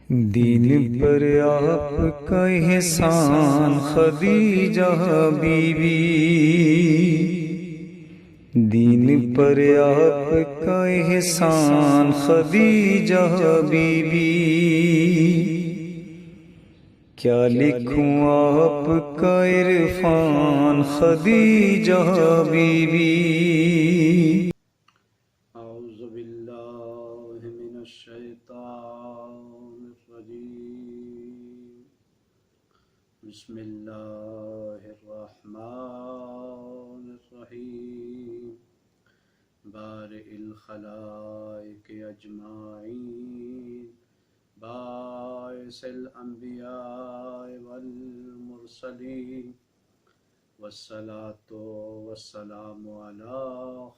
دین پر آپ کا احسان خدیجہ بیوی، دین پر آپ کا احسان خدیجہ بیوی، کیا لکھوں آپ کا عرفان خدیجہ بیوی۔ اعوذ باللہ من الشیطان الرجیم، بسم اللہ الرحمن الرحیم، بارئ الخلائق اجمعین، باعث الانبیاء والمرسلین، والصلاة والسلام علی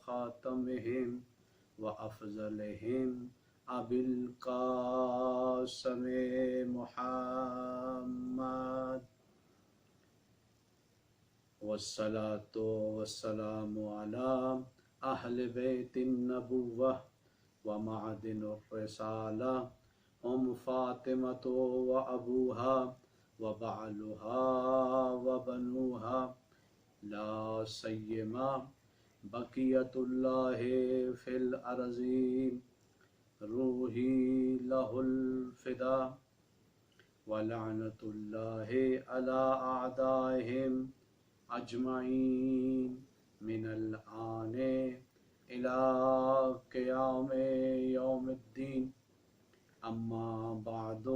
خاتمہم وافضلہم ابی القاسم محمد، والصلاة والسلام علی اہل بیت النبوہ ومعدن الرسالہ، ہم فاطمۃ و ابوہا وبعلہا وبنوہا، لا سیما بقیت اللہ فی الارضین، روحی لہ الفدا، ولعنت اللہ علی اعدائہم اجمعین من الآن الی قیام یوم الدین۔ اما بعد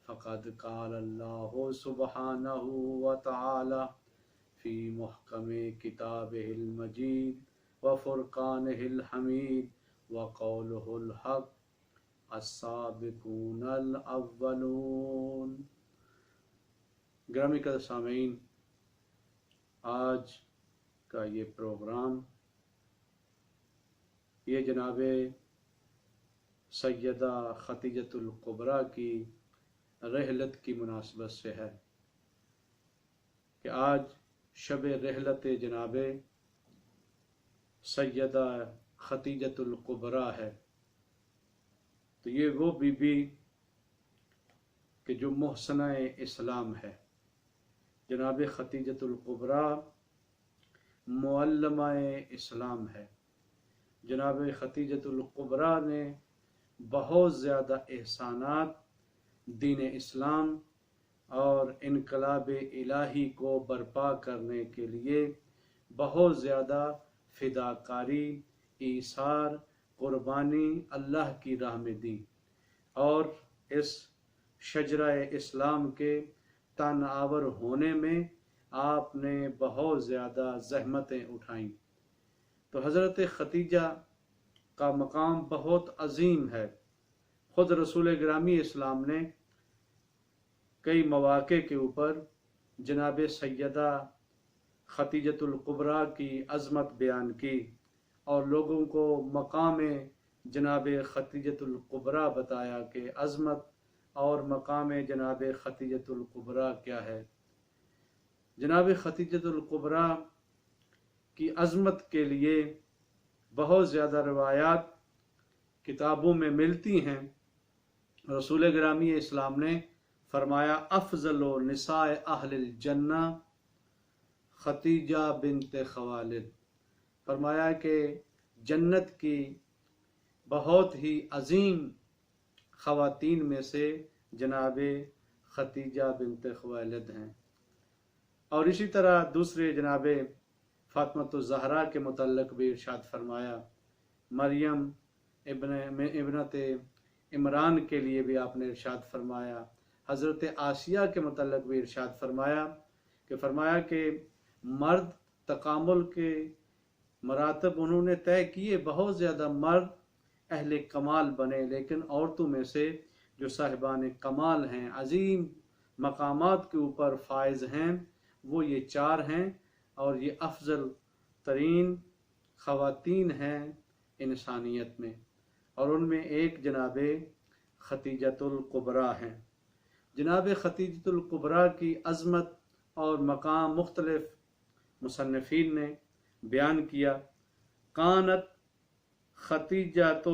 فقد قال اللہ سبحانہ وتعالی فی محکم کتابہ المجید وفرقانہ الحمید وقولہ الحق، السابقون الاولون۔ گرامی قدر سامعین، آج کا یہ پروگرام یہ جناب سیدہ خدیجۃ الکبریٰ کی رحلت کی مناسبت سے ہے کہ آج شب رحلت جناب سیدہ خدیجۃ الکبریٰ ہے۔ تو یہ وہ بی بی کہ جو محسنہ اسلام ہے، جناب خدیجۃ الکبریٰ معلمہ اسلام ہے۔ جناب خدیجۃ الکبریٰ نے بہت زیادہ احسانات دین اسلام اور انقلاب الہی کو برپا کرنے کے لیے بہت زیادہ فداکاری، ایثار، قربانی اللہ کی راہ میں دی، اور اس شجرہ اسلام کے تن آور ہونے میں آپ نے بہت زیادہ زحمتیں اٹھائیں۔ تو حضرت خدیجہ کا مقام بہت عظیم ہے۔ خود رسول گرامی اسلام نے کئی مواقع کے اوپر جناب سیدہ خدیجۃ الکبریٰ کی عظمت بیان کی اور لوگوں کو مقام جناب خدیجۃ الکبریٰ بتایا کہ عظمت اور مقام جناب خدیجۃ الکبریٰ کیا ہے۔ جناب خدیجۃ الکبریٰ کی عظمت کے لیے بہت زیادہ روایات کتابوں میں ملتی ہیں۔ رسول گرامی اسلام نے فرمایا افضل نساء اہل الجنہ خدیجہ بنت خوالد، فرمایا کہ جنت کی بہت ہی عظیم خواتین میں سے جناب خدیجہ بنت خوالد ہیں۔ اور اسی طرح دوسرے جناب فاطمۃ الزہرا کے متعلق بھی ارشاد فرمایا، مریم ابنت عمران کے لیے بھی آپ نے ارشاد فرمایا، حضرت آسیہ کے متعلق بھی ارشاد فرمایا کہ مرد تکامل کے مراتب انہوں نے طے کیے، بہت زیادہ مرد اہل کمال بنے، لیکن عورتوں میں سے جو صاحبان کمال ہیں، عظیم مقامات کے اوپر فائز ہیں، وہ یہ چار ہیں، اور یہ افضل ترین خواتین ہیں انسانیت میں، اور ان میں ایک جناب خدیجۃ الکبریٰ ہیں۔ جناب خدیجۃ الکبریٰ کی عظمت اور مقام مختلف مصنفین نے بیان کیا۔ کانت خدیجہ تو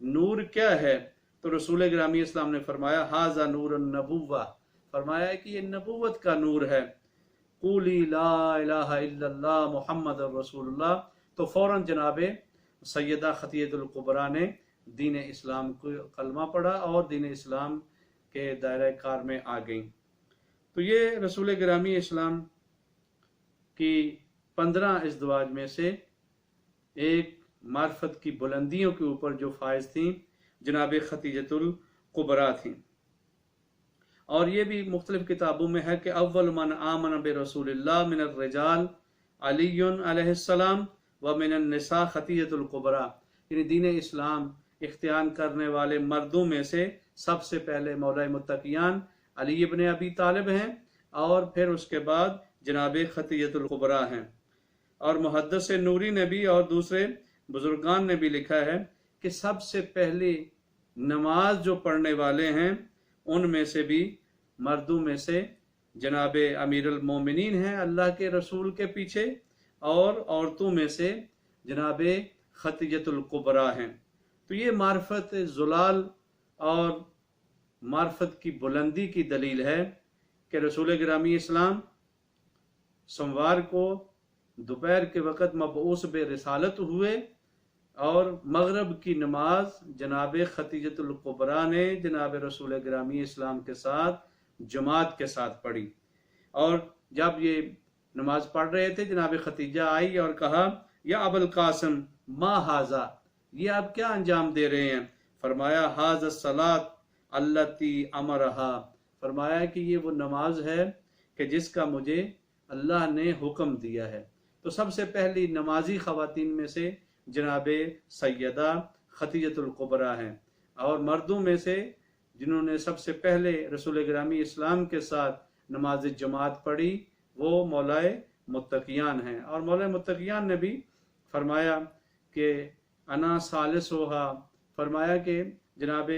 نور کیا ہے؟ تو رسول گرامی اسلام نے فرمایا ھذا نور النبوہ، فرمایا کہ یہ نبوت کا نور ہے۔ قولی لا الہ الا اللہ محمد رسول اللہ، تو فوراً جناب سیدہ خدیجہ الکبریٰ نے دین اسلام کو کلمہ پڑھا اور دین اسلام کے دائرہ کار میں آ گئیں۔ تو یہ رسول گرامی اسلام کی 15 ازدواج میں سے ایک معرفت کی بلندیوں کے اوپر جو فائز تھیں جناب خدیجہ الکبریٰ تھیں۔ اور یہ بھی مختلف کتابوں میں ہے کہ اول من آمن برسول اللہ من الرجال علی علیہ السلام و من النساء خدیجہ الکبریٰ، یعنی دین اسلام اختیار کرنے والے مردوں میں سے سب سے پہلے مولا متقیان علی ابن ابی طالب ہیں، اور پھر اس کے بعد جناب خدیجہ الکبریٰ ہیں۔ اور محدث نوری نے بھی اور دوسرے بزرگان نے بھی لکھا ہے کہ سب سے پہلی نماز جو پڑھنے والے ہیں ان میں سے بھی مردوں میں سے جناب امیر المومنین ہیں اللہ کے رسول کے پیچھے، اور عورتوں میں سے جناب خدیجہ الکبریٰ ہیں۔ تو یہ معرفت زلال اور معرفت کی بلندی کی دلیل ہے کہ رسول گرامی اسلام سوموار کو دوپہر کے وقت مبعوث بے رسالت ہوئے، اور مغرب کی نماز جناب خدیجہ الکبریٰ نے جناب رسول گرامی اسلام کے ساتھ جماعت کے ساتھ پڑھی۔ اور جب یہ نماز پڑھ رہے تھے جناب خدیجہ آئی اور کہا یا ابو القاسم ما ھذا، یہ آپ کیا انجام دے رہے ہیں؟ فرمایا ھذا الصلاۃ التی امرھا، فرمایا کہ یہ وہ نماز ہے کہ جس کا مجھے اللہ نے حکم دیا ہے۔ تو سب سے پہلی نمازی خواتین میں سے جناب سیدہ خدیجہ الکبریٰ ہیں، اور مردوں میں سے جنہوں نے سب سے پہلے رسول گرامی اسلام کے ساتھ نماز جماعت پڑھی وہ مولا متقیان ہیں۔ اور مولا متقیان نے بھی فرمایا کہ انا ثالثھا، فرمایا کہ جناب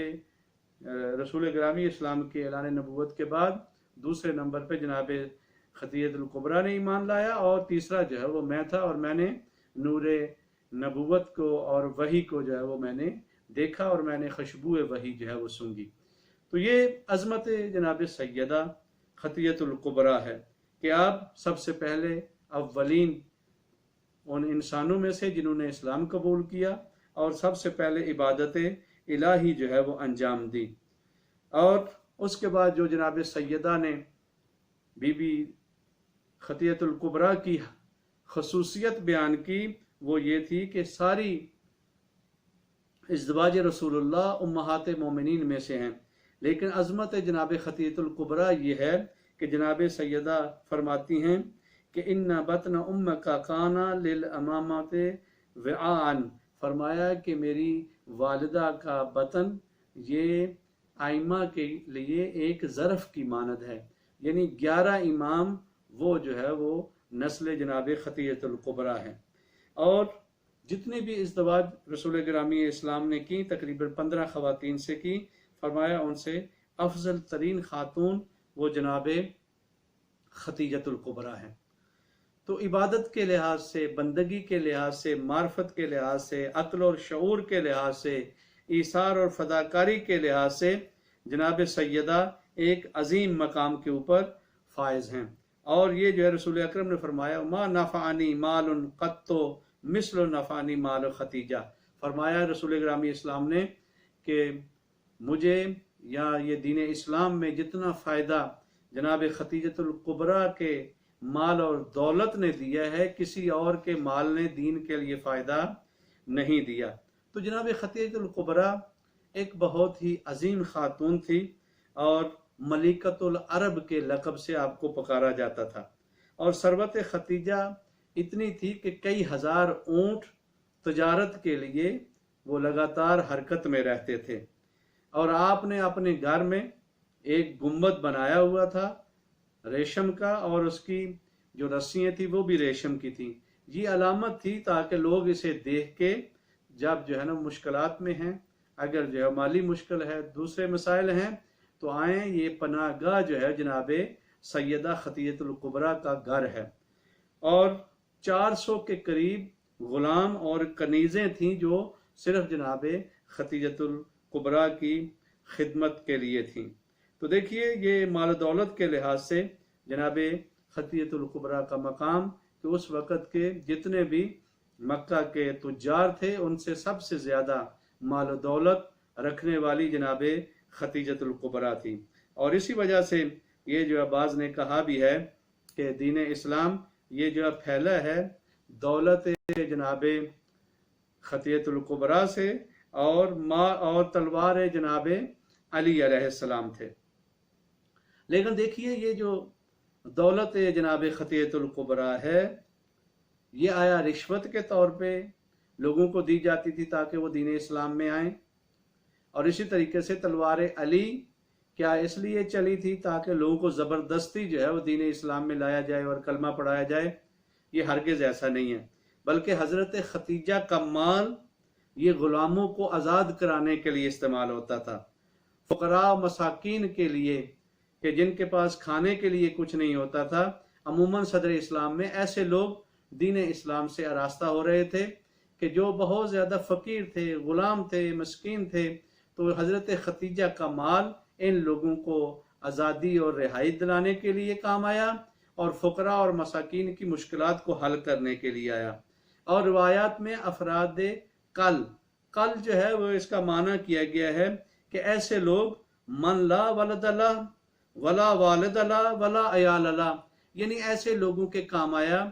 رسول گرامی اسلام کے اعلان نبوت کے بعد دوسرے نمبر پہ جناب خدیجہ الکبریٰ نے ایمان لایا، اور تیسرا جو ہے وہ میں تھا، اور میں نے نور نبوت کو اور وحی کو جو ہے وہ میں نے دیکھا، اور میں نے خوشبو وحی جو ہے وہ سونگھی۔ تو یہ عظمت جناب سیدہ خدیجہ الکبریٰ ہے کہ آپ سب سے پہلے اولین ان انسانوں میں سے جنہوں نے اسلام قبول کیا، اور سب سے پہلے عبادت الہی جو ہے وہ انجام دی۔ اور اس کے بعد جو جناب سیدہ نے بی بی خدیجہ الکبریٰ کی خصوصیت بیان کی وہ یہ تھی کہ ساری ازدواج رسول اللہ امہات مومنین میں سے ہیں، لیکن عظمت جناب خدیجہ الکبریٰ یہ ہے کہ جناب سیدہ فرماتی ہیں کہ ان بطن امک کان للامامات وعاء، فرمایا کہ میری والدہ کا بطن یہ آئمہ کے لیے ایک ظرف کی مانند ہے، یعنی 11 امام وہ جو ہے وہ نسل جناب خدیجہ الکبریٰ ہیں۔ اور جتنے بھی ازدواج رسول گرامی اسلام نے کی تقریباً 15 خواتین سے کی، فرمایا ان سے افضل ترین خاتون وہ جناب خدیجہ الکبریٰ ہیں۔ تو عبادت کے لحاظ سے، بندگی کے لحاظ سے، معرفت کے لحاظ سے، عقل اور شعور کے لحاظ سے، ایثار اور فداکاری کے لحاظ سے جناب سیدہ ایک عظیم مقام کے اوپر فائز ہیں۔ اور یہ جو ہے رسول اکرم نے فرمایا ما نفعنی مال قط مثل نفعنی مال خدیجہ، فرمایا رسول گرامی اسلام نے کہ مجھے یا یہ دین اسلام میں جتنا فائدہ جناب خدیجہ الکبریٰ کے مال اور دولت نے دیا ہے کسی اور کے مال نے دین کے لیے فائدہ نہیں دیا۔ تو جناب خدیجہ الکبریٰ ایک بہت ہی عظیم خاتون تھی، اور ملکۃ العرب کے لقب سے آپ کو پکارا جاتا تھا، اور ثروت خدیجہ اتنی تھی کہ کئی ہزار اونٹ تجارت کے لیے وہ لگاتار حرکت میں رہتے تھے، اور آپ نے اپنے گھر میں ایک گنبد بنایا ہوا تھا ریشم کا، اور اس کی جو رسیاں تھیں وہ بھی ریشم کی تھیں۔ یہ علامت تھی تاکہ لوگ اسے دیکھ کے جب جو ہے نا مشکلات میں ہیں، اگر جو ہے مالی مشکل ہے، دوسرے مسائل ہیں، تو آئیں، یہ پناہ گاہ جو ہے جناب سیدہ خدیجہ الکبریٰ کا گھر ہے۔ اور 400 کے قریب غلام اور کنیزیں تھیں جو صرف جناب خدیجۃ الکبریٰ کی خدمت کے لیے تھیں۔ تو دیکھیے یہ مال و دولت کے لحاظ سے جناب خدیجۃ الکبریٰ کا مقام کہ اس وقت کے جتنے بھی مکہ کے تجار تھے ان سے سب سے زیادہ مال و دولت رکھنے والی جناب خدیجۃ الکبریٰ تھی۔ اور اسی وجہ سے یہ جو بعض نے کہا بھی ہے کہ دین اسلام یہ جو پھیلا ہے دولت جناب خدیجۃ الکبریٰ سے اور تلوار جناب علی علیہ السلام تھے۔ لیکن دیکھیے یہ جو دولت جناب خدیجۃ الکبریٰ ہے یہ آیا رشوت کے طور پہ لوگوں کو دی جاتی تھی تاکہ وہ دین اسلام میں آئیں، اور اسی طریقے سے تلوار علی کیا اس لیے چلی تھی تاکہ لوگوں کو زبردستی جو ہے وہ دین اسلام میں لایا جائے اور کلمہ پڑھایا جائے؟ یہ ہرگز ایسا نہیں ہے، بلکہ حضرت خدیجہ کا مال یہ غلاموں کو آزاد کرانے کے لیے استعمال ہوتا تھا، فقراء و مساکین کے لیے کہ جن کے پاس کھانے کے لیے کچھ نہیں ہوتا تھا۔ عموماً صدر اسلام میں ایسے لوگ دین اسلام سے آراستہ ہو رہے تھے کہ جو بہت زیادہ فقیر تھے، غلام تھے، مسکین تھے، تو حضرت خدیجہ کا مال ان لوگوں کو آزادی اور رہائی دلانے کے لیے کام آیا اور فقراء اور مساکین کی مشکلات کو حل کرنے کے لیے آیا۔ اور روایات میں افراد کل جو ہے وہ اس کا معنی کیا گیا ہے کہ ایسے لوگ من لا ولد لا ولا والد لا ولا عیال لا، یعنی ایسے لوگوں کے کام آیا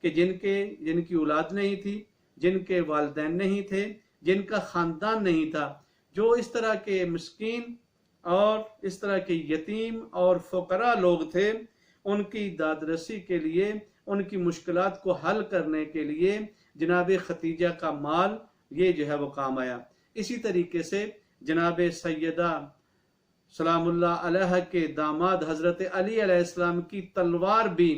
کہ جن کی اولاد نہیں تھی، جن کے والدین نہیں تھے، جن کا خاندان نہیں تھا، جو اس طرح کے مسکین اور اس طرح کے یتیم اور فقراء لوگ تھے، ان کی داد رسی کے لیے، ان کی مشکلات کو حل کرنے کے لیے جناب خدیجہ کا مال یہ جو ہے وہ کام آیا۔ اسی طریقے سے جناب سیدہ سلام اللہ علیہ کے داماد حضرت علی علیہ السلام کی تلوار بھی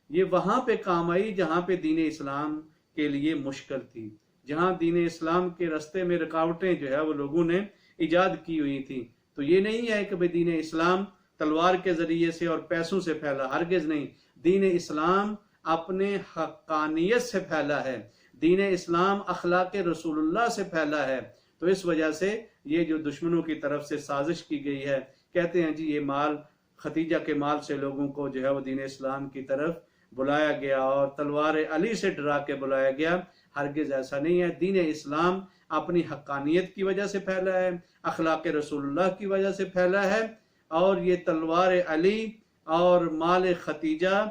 یہ وہاں پہ کام آئی جہاں پہ دین اسلام کے لیے مشکل تھی، جہاں دین اسلام کے رستے میں رکاوٹیں جو ہے وہ لوگوں نے ایجاد کی ہوئی تھی۔ تو یہ نہیں ہے کہ دین اسلام تلوار کے ذریعے سے اور پیسوں سے پھیلا، ہرگز نہیں۔ دین اسلام اپنے حقانیت سے پھیلا ہے، دین اسلام اخلاق رسول اللہ سے پھیلا ہے۔ تو اس وجہ سے یہ جو دشمنوں کی طرف سے سازش کی گئی ہے، کہتے ہیں جی یہ مال خدیجہ کے مال سے لوگوں کو جو ہے وہ دین اسلام کی طرف بلایا گیا اور تلوار علی سے ڈرا کے بلایا گیا، ہرگز ایسا نہیں ہے۔ دین اسلام اپنی حقانیت کی وجہ سے پھیلا ہے، اخلاق رسول اللہ کی وجہ سے پھیلا ہے، اور یہ تلوار علی اور مال خدیجہ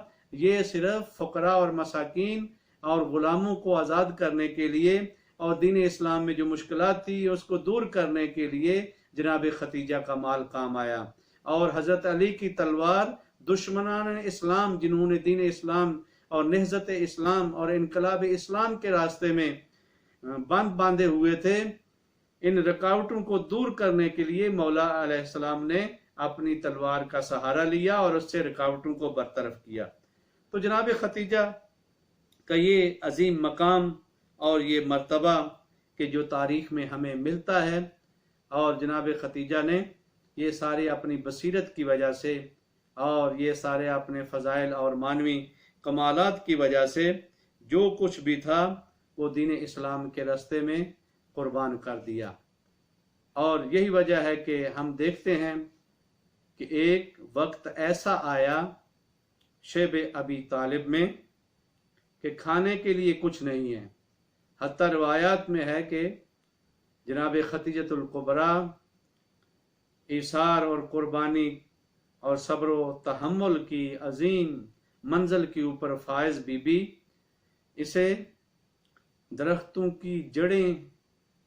یہ صرف فقراء اور مساکین اور غلاموں کو آزاد کرنے کے لیے اور دین اسلام میں جو مشکلات تھی اس کو دور کرنے کے لیے جناب خدیجہ کا مال کام آیا۔ اور حضرت علی کی تلوار دشمنان اسلام جنہوں نے دین اسلام اور نہضت اسلام اور انقلاب اسلام کے راستے میں باندھے ہوئے تھے، ان رکاوٹوں کو دور کرنے کے لیے مولا علیہ السلام نے اپنی تلوار کا سہارا لیا اور اس سے رکاوٹوں کو برطرف کیا۔ تو جناب خدیجہ کا یہ عظیم مقام اور یہ مرتبہ کہ جو تاریخ میں ہمیں ملتا ہے، اور جناب خدیجہ نے یہ سارے اپنی بصیرت کی وجہ سے اور یہ سارے اپنے فضائل اور معنوی کمالات کی وجہ سے جو کچھ بھی تھا وہ دین اسلام کے راستے میں قربان کر دیا۔ اور یہی وجہ ہے کہ ہم دیکھتے ہیں کہ ایک وقت ایسا آیا شیب ابی طالب میں کہ کھانے کے لیے کچھ نہیں ہے۔ حتیٰ روایات میں ہے کہ جناب خدیجۃ الکبریٰ ایثار اور قربانی اور صبر و تحمل کی عظیم منزل کے اوپر فائز بی بی اسے درختوں کی جڑیں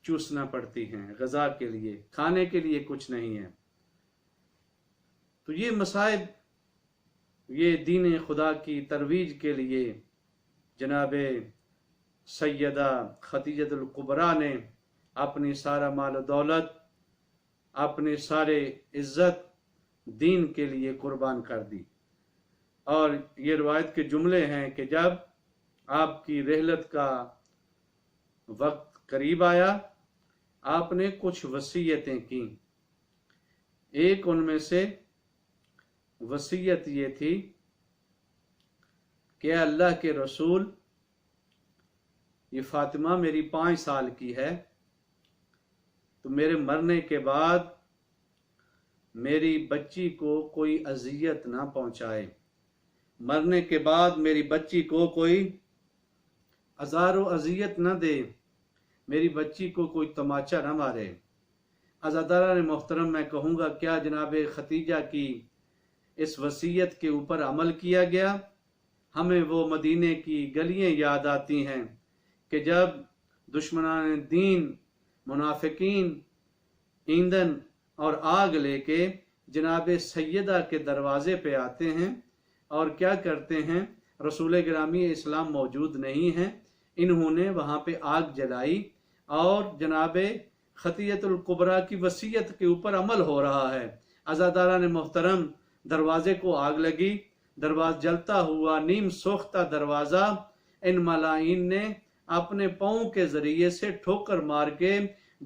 چوسنا پڑتی ہیں غذا کے لیے، کھانے کے لیے کچھ نہیں ہے۔ تو یہ مصائب یہ دین خدا کی ترویج کے لیے جناب سیدہ خدیجۃ الکبریٰ نے اپنی سارا مال و دولت، اپنے سارے عزت دین کے لیے قربان کر دی۔ اور یہ روایت کے جملے ہیں کہ جب آپ کی رحلت کا وقت قریب آیا آپ نے کچھ وصیتیں کی۔ ایک ان میں سے وصیت یہ تھی کہ اے اللہ کے رسول، یہ فاطمہ میری 5 سال کی ہے، تو میرے مرنے کے بعد میری بچی کو کوئی اذیت نہ پہنچائے، مرنے کے بعد میری بچی کو کوئی ازار و اذیت نہ دے، میری بچی کو کوئی تماچا نہ مارے۔ عزاداران محترم، میں کہوں گا کیا جناب ختیجہ کی اس وصیت کے اوپر عمل کیا گیا؟ ہمیں وہ مدینے کی گلیاں یاد آتی ہیں کہ جب دشمنان دین، منافقین ایندھن اور آگ لے کے جناب سیدہ کے دروازے پہ آتے ہیں اور کیا کرتے ہیں؟ رسول گرامی اسلام موجود نہیں ہیں، انہوں نے وہاں پہ آگ جلائی اور جناب خطیۃ الکبریٰ کی وصیت کے اوپر عمل ہو رہا ہے۔ عزاداران محترم، دروازے کو آگ لگی، دروازہ جلتا ہوا نیم سوختہ دروازہ ان ملائین نے اپنے پاؤں کے ذریعے سے ٹھوکر مار کے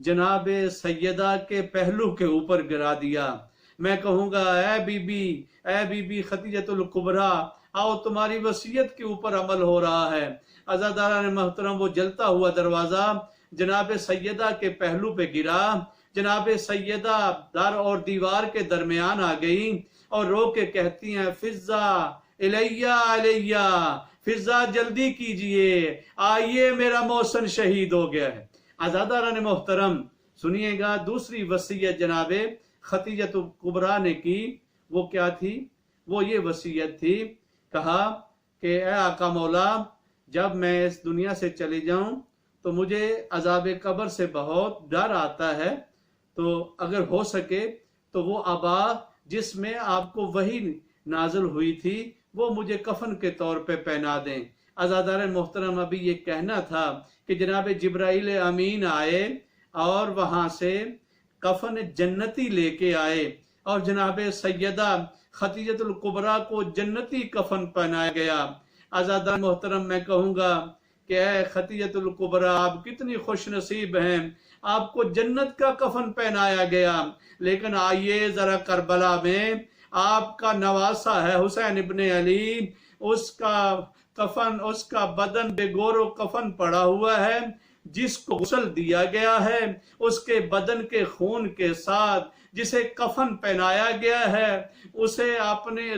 جناب سیدہ کے پہلو کے اوپر گرا دیا۔ میں کہوں گا اے بی بی خطیجۃ الکبریٰ، آؤ تمہاری وصیت کے اوپر عمل ہو رہا ہے۔ عزاداران محترم، وہ جلتا ہوا دروازہ جناب سیدہ کے پہلو پہ گرا، جناب سیدہ در اور دیوار کے درمیان آ گئی اور رو کے کہتی ہیں فضہ الیہ، فضہ جلدی کیجئے، آئیے میرا محسن شہید ہو گیا ہے۔ عزاداران محترم سنیے گا، دوسری وصیت جناب خطیجۃ الکبریٰ نے کی، وہ کیا تھی؟ وہ یہ وصیت تھی، کہا کہ اے آقا مولا، جب میں اس دنیا سے چلی جاؤں تو مجھے عذاب قبر سے بہت ڈر آتا ہے، تو اگر ہو سکے تو وہ عبا جس میں آپ کو وحی نازل ہوئی تھی وہ مجھے کفن کے طور پہ پہنا دیں۔ عزادار محترم، ابھی یہ کہنا تھا کہ جناب جبرائیل امین آئے اور وہاں سے کفن جنتی لے کے آئے اور جناب سیدہ خطیجۃ الکبریٰ کو جنتی کفن پہنایا گیا۔ عزادار محترم، میں کہوں گا کہ اے خطیجۃ الکبریٰ، آپ کتنی خوش نصیب ہیں، آپ کو جنت کا کفن پہنایا گیا۔ لیکن آئیے ذرا کربلا میں آپ کا نواسا ہے حسین ابن علی، اس کا کفن، اس کا بدن بے گور و کفن پڑا ہوا ہے، جس کو غسل دیا گیا ہے، اس کے بدن کے خون کے ساتھ جسے کفن پہنایا گیا ہے، اسے اپنے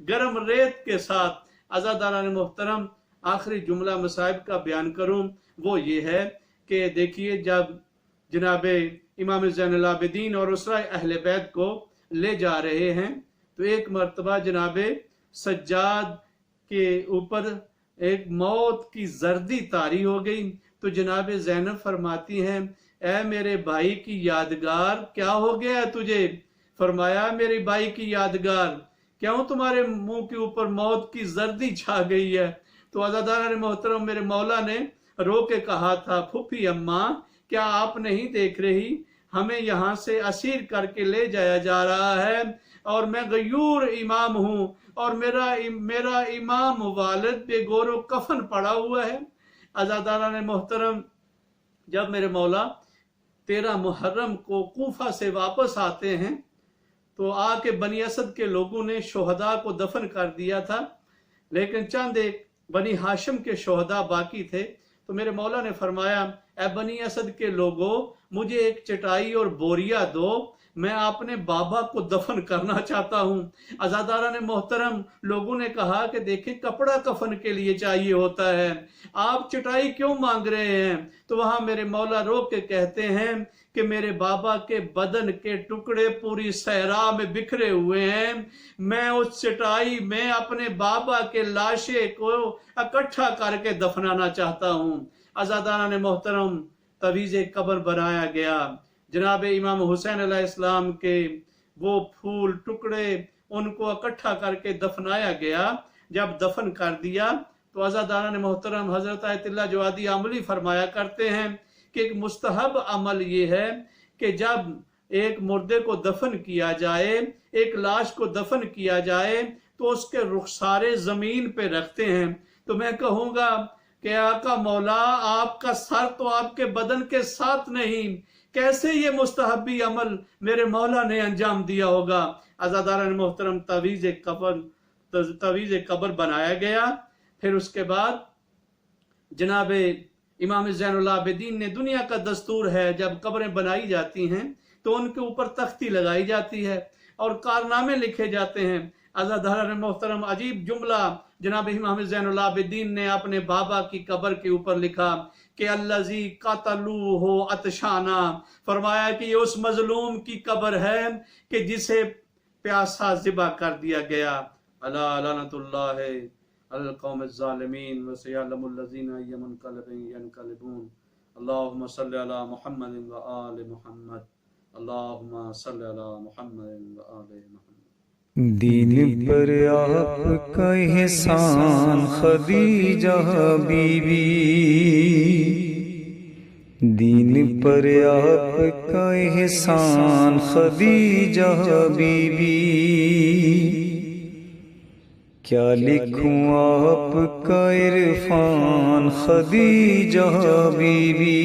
گرم ریت کے ساتھ۔ عزاداران محترم، آخری جملہ مصائب کا بیان کروں، وہ یہ ہے کہ دیکھیے، جب جناب امام زین العابدین اور اسرہ اہل بیت کو لے جا رہے ہیں تو ایک مرتبہ جناب سجاد کے اوپر ایک موت کی زردی طاری ہو گئی، تو جناب زینب فرماتی ہیں اے میرے بھائی کی یادگار، کیا ہو گیا تجھے؟ فرمایا میرے بھائی کی یادگار، کیوں تمہارے منہ کے اوپر موت کی زردی چھا گئی ہے؟ تو عزاداران محترم، میرے مولا نے رو کے کہا تھا پھوپھی اماں، کیا آپ نہیں دیکھ رہی ہمیں یہاں سے اسیر کر کے لے جایا جا رہا ہے اور میں غیور امام ہوں اور میرا امام والد بے گور و کفن پڑا ہوا ہے۔ عزاداران محترم، جب میرے مولا 13 محرم کو کوفہ سے واپس آتے ہیں تو آ کے بنی اسد کے لوگوں نے شہداء کو دفن کر دیا تھا، لیکن چند ایک بنی ہاشم کے شہداء باقی تھے، تو میرے مولا نے فرمایا اے بنی اسد کے لوگوں، مجھے ایک چٹائی اور بوریا دو، میں اپنے بابا کو دفن کرنا چاہتا ہوں۔ عزاداران محترم، لوگوں نے کہا کہ دیکھیں کپڑا کفن کے لیے چاہیے ہوتا ہے، آپ چٹائی کیوں مانگ رہے ہیں؟ تو وہاں میرے مولا رو کے کہتے ہیں کہ میرے بابا کے بدن کے ٹکڑے پوری صحرا میں بکھرے ہوئے ہیں، میں اس چٹائی میں اپنے بابا کے لاشے کو اکٹھا کر کے دفنانا چاہتا ہوں۔ عزاداران محترم، تویز قبر بنایا گیا، جناب امام حسین علیہ السلام کے وہ پھول ٹکڑے ان کو اکٹھا کر کے دفنایا گیا۔ جب دفن کر دیا تو عزاداران محترم، حضرت آیت اللہ جوادی عملی فرمایا کرتے ہیں کہ ایک مستحب عمل یہ ہے کہ جب ایک مردے کو دفن کیا جائے، ایک لاش کو دفن کیا جائے، تو اس کے رخسارے زمین پہ رکھتے ہیں۔ تو میں کہوں گا کہ آقا مولا، آپ کا سر تو آپ کے بدن کے ساتھ نہیں، کیسے یہ مستحبی عمل میرے مولا نے انجام دیا ہوگا؟ عزاداران محترم، تویز قبر بنایا گیا۔ پھر اس کے بعد جناب امام زین العابدین نے دنیا کا دستور ہے جب قبریں بنائی جاتی ہیں تو ان کے اوپر تختی لگائی جاتی ہے اور کارنامے لکھے جاتے ہیں۔ عزیزان محترم، عجیب جملہ جناب امام زین العابدین نے اپنے بابا کی قبر کے اوپر لکھا کہ الذی قتلوہ عطشانا، فرمایا کہ یہ اس مظلوم کی قبر ہے کہ جسے پیاسا ذبح کر دیا گیا۔ الا لعنۃ اللہ علی القوم الظالمین وسیعلم الذین ای منقلب ینقلبون۔ اللہم صلی علی محمد و آل محمد، اللہم صلی علی محمد و آل محمد۔ دین پر آپ کا احسان خدیجہ بیوی، دین پر آپ کا احسان خدیجہ بیوی، کیا لکھوں آپ کا عرفان خدیجہ بیوی۔